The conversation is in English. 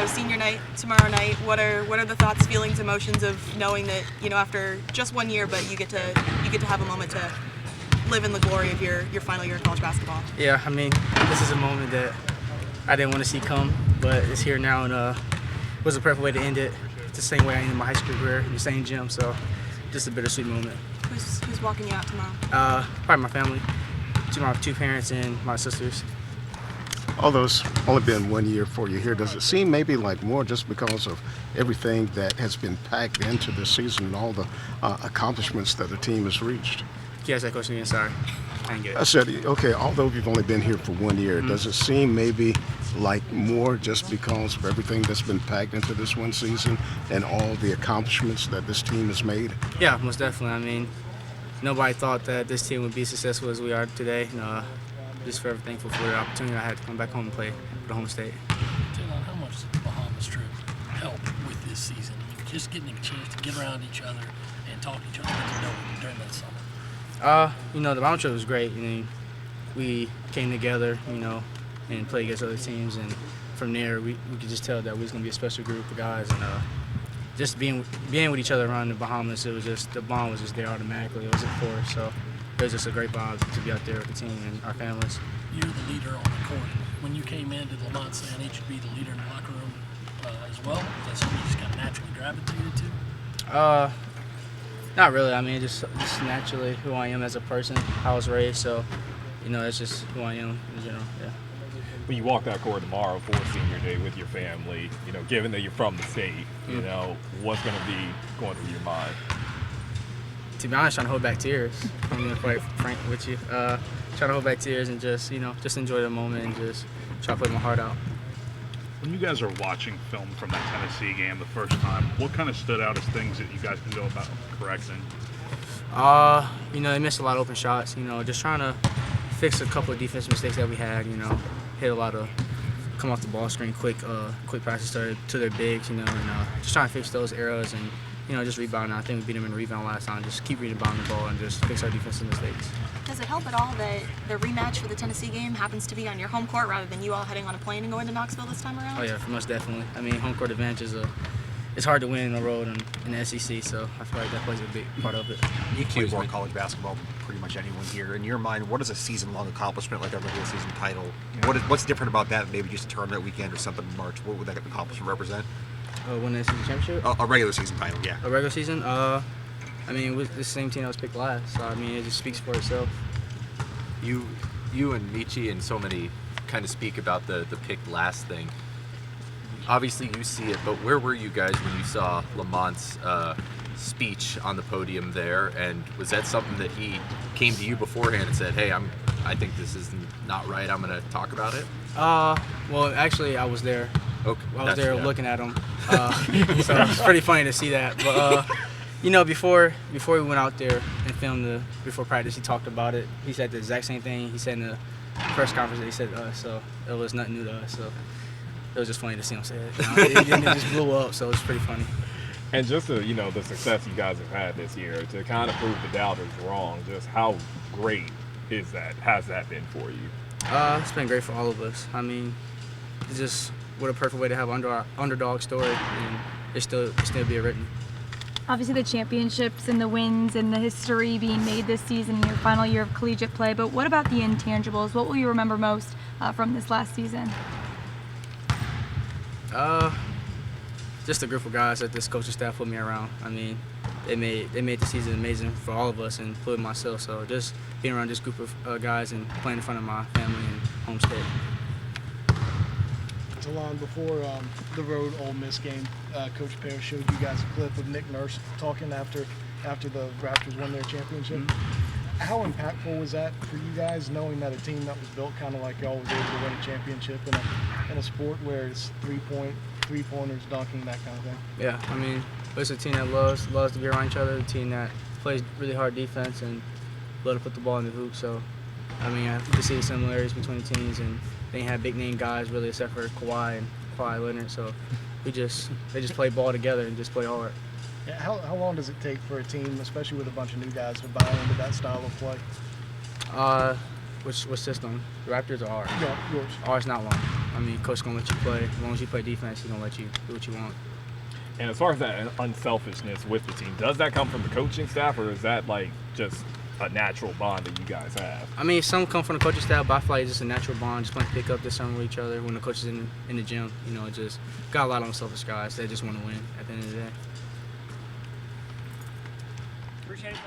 senior night tomorrow night. What are the thoughts, feelings, emotions of knowing that after just 1 year, but you get to have a moment to live in the glory of your final year of college basketball? Yeah, I mean, this is a moment that I didn't want to see come, but it's here now, and it was a perfect way to end it. It's the same way I ended my high school career in the same gym, so just a bittersweet moment. Who's walking you out tomorrow? Probably my family. My two parents and my sisters. Although it's only been 1 year for you here, does it seem maybe like more just because of everything that has been packed into this season and all the accomplishments that the team has reached? Can you ask that question again? Sorry, I didn't get it. I said, okay, although you've only been here for 1 year, does it seem maybe like more just because of everything that's been packed into this one season and all the accomplishments that this team has made? Yeah, most definitely. I mean, nobody thought that this team would be successful as we are today. Just forever thankful for the opportunity I had to come back home and play for the home state. Taylor, how much does the Bahamas trip help with this season? Just getting a chance to get around each other and talk to each other, get to know during that summer. The Bahamas trip was great. We came together, and played against other teams, and from there we could just tell that we was gonna be a special group of guys, and just being with each other around the Bahamas, it was just the bond was just there automatically. It was a force, so it was just a great bond to be out there with the team and our families. You're the leader on the court. When you came in, did Lamont say I need you to be the leader in the locker room as well? Is that something you just kind of naturally gravitated to? Not really. I mean, just naturally who I am as a person, how I was raised. So, it's just who I am in general. Yeah. When you walk that court tomorrow for senior day with your family, given that you're from the state, what's going to be going through your mind? To be honest, trying to hold back tears. I'm going to be quite frank with you. Trying to hold back tears and just enjoy the moment and just try to put my heart out. When you guys are watching film from that Tennessee game the first time, what kind of stood out as things that you guys can go about correcting? They missed a lot of open shots. Just trying to fix a couple of defensive mistakes that we had. Hit a lot of come off the ball screen, quick passes to their bigs. And just trying to fix those errors and just rebounding. I think we beat them in rebound last time. Just keep rebounding the ball and just fix our defensive mistakes. Does it help at all that the rematch for the Tennessee game happens to be on your home court rather than you all heading on a plane and going to Knoxville this time around? Oh yeah, most definitely. I mean, home court advantage it's hard to win in the road in the SEC, so I feel like that plays a big part of it. You play more college basketball than pretty much anyone here. In your mind, what is a season-long accomplishment like a regular season title? What's different about that? Maybe just a tournament weekend or something in March. What would that accomplishment represent? Winning the season championship? A regular season title, yeah. A regular season? I mean, with the same team that was picked last, so I mean, it just speaks for itself. You and Michi and so many kind of speak about the picked last thing. Obviously, you see it, but where were you guys when you saw Lamont's speech on the podium there? And was that something that he came to you beforehand and said, "Hey, I think this is not right. I'm going to talk about it"? Well, actually, I was there. Okay, I was there looking at him. So it's pretty funny to see that. But before we went out there and filmed before practice, he talked about it. He said the exact same thing he said in the press conference that he said to us. So it was nothing new to us. So it was just funny to see him say it. It just blew up. So it was pretty funny. And just the success you guys have had this year, to kind of prove the doubters wrong, just how great has that been for you? It's been great for all of us. I mean, it's just what a perfect way to have underdog story, and it's still be written. Obviously, the championships and the wins and the history being made this season in your final year of collegiate play. But what about the intangibles? What will you remember most from this last season? Just a group of guys that this coaching staff put me around. I mean, they made the season amazing for all of us, and including myself. So just being around this group of guys and playing in front of my family and home state. Talon, before the road Ole Miss game, Coach Pear showed you guys a clip of Nick Nurse talking after the Raptors won their championship. Mm-hmm. How impactful was that for you guys, knowing that a team that was built kind of like y'all was able to win a championship in a sport where it's three-pointers, dunking, that kind of thing? Yeah, I mean, it's a team that loves to be around each other, a team that plays really hard defense and love to put the ball in the hoop. So, I mean, you can see the similarities between the teams, and they ain't had big-name guys really except for Kawhi Leonard. So they just play ball together and just play hard. Yeah, how long does it take for a team, especially with a bunch of new guys, to buy into that style of play? Which system? The Raptors or ours? Yeah, yours. Ours not long. I mean, coach gonna let you play. As long as you play defense, he's gonna let you do what you want. And as far as that unselfishness with the team, does that come from the coaching staff, or is that like just a natural bond that you guys have? I mean, some come from the coaching staff, but I feel like it's just a natural bond. Just want to pick up this summer with each other when the coach is in the gym. You know, just got a lot of unselfish guys that just want to win at the end of the day. Appreciate it.